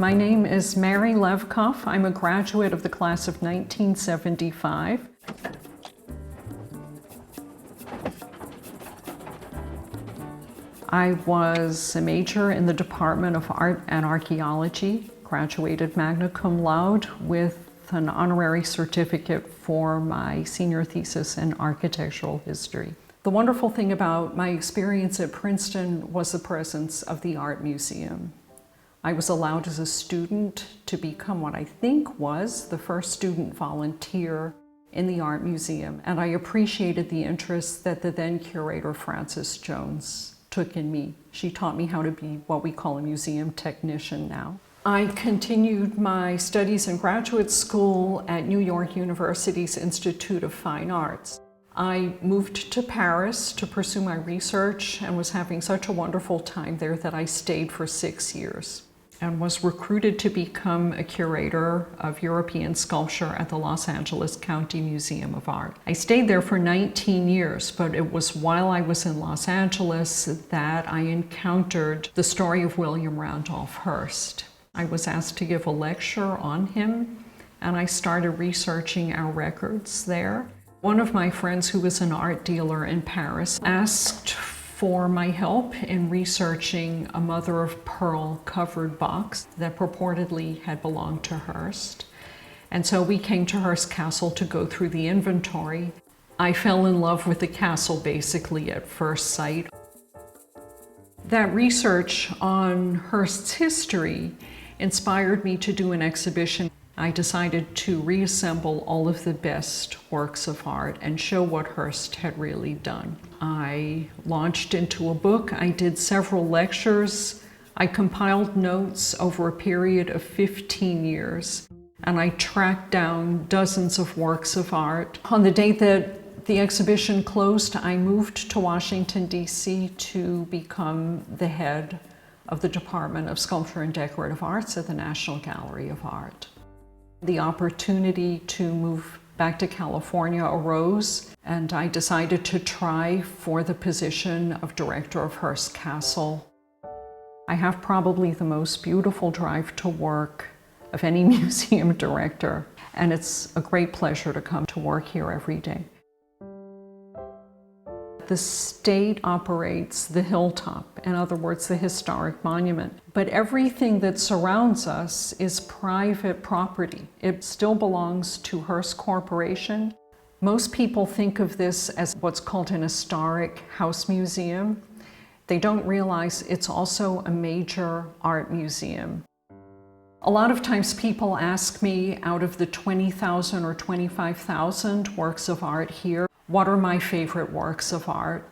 My name is Mary Levkoff. I'm a graduate of the class of 1975. I was a major in the Department of Art and Archaeology, graduated magna cum laude with an honorary certificate for my senior thesis in architectural history. The wonderful thing about my experience at Princeton was the presence of the Art Museum. I was allowed as a student to become what I think was the first student volunteer in the Art Museum, and I appreciated the interest that the then curator Frances Jones took in me. She taught me how to be what we call a museum technician now. I continued my studies in graduate school at New York University's Institute of Fine Arts. I moved to Paris to pursue my research and was having such a wonderful time there that I stayed for 6 years and was recruited to become a curator of European sculpture at the Los Angeles County Museum of Art. I stayed there for 19 years, but it was while I was in Los Angeles that I encountered the story of William Randolph Hearst. I was asked to give a lecture on him, and I started researching our records there. One of my friends who was an art dealer in Paris asked for my help in researching a mother-of-pearl covered box that purportedly had belonged to Hearst. And so we came to Hearst Castle to go through the inventory. I fell in love with the castle basically at first sight. That research on Hearst's history inspired me to do an exhibition. I decided to reassemble all of the best works of art and show what Hearst had really done. I launched into a book. I did several lectures. I compiled notes over a period of 15 years, and I tracked down dozens of works of art. On the day that the exhibition closed, I moved to Washington, D.C. to become the head of the Department of Sculpture and Decorative Arts at the National Gallery of Art. The opportunity to move back to California arose, and I decided to try for the position of director of Hearst Castle. I have probably the most beautiful drive to work of any museum director, and it's a great pleasure to come to work here every day. The state operates the hilltop, in other words, the historic monument. But everything that surrounds us is private property. It still belongs to Hearst Corporation. Most people think of this as what's called an historic house museum. They don't realize it's also a major art museum. A lot of times people ask me, out of the 20,000 or 25,000 works of art here, what are my favorite works of art?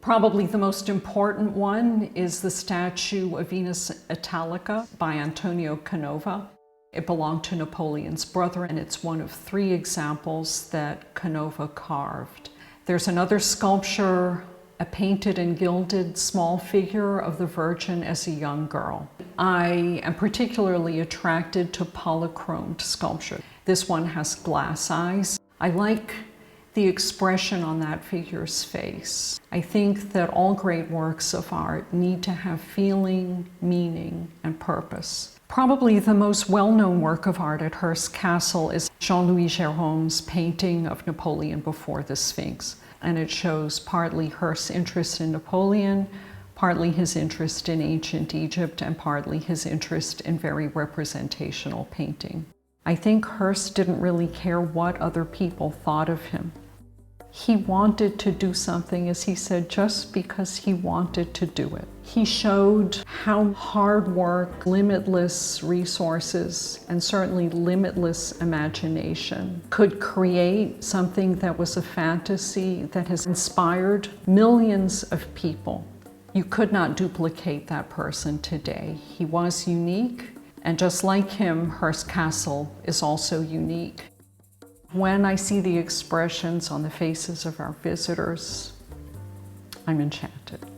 Probably the most important one is the statue of Venus Italica by Antonio Canova. It belonged to Napoleon's brother, and it's one of 3 examples that Canova carved. There's another sculpture, a painted and gilded small figure of the Virgin as a young girl. I am particularly attracted to polychromed sculpture. This one has glass eyes. I like the expression on that figure's face. I think that all great works of art need to have feeling, meaning, and purpose. Probably the most well-known work of art at Hearst Castle is Jean-Louis Gérôme's painting of Napoleon before the Sphinx. And it shows partly Hearst's interest in Napoleon, partly his interest in ancient Egypt, and partly his interest in very representational painting. I think Hearst didn't really care what other people thought of him. He wanted to do something, as he said, just because he wanted to do it. He showed how hard work, limitless resources, and certainly limitless imagination could create something that was a fantasy that has inspired millions of people. You could not duplicate that person today. He was unique. And just like him, Hearst Castle is also unique. When I see the expressions on the faces of our visitors, I'm enchanted.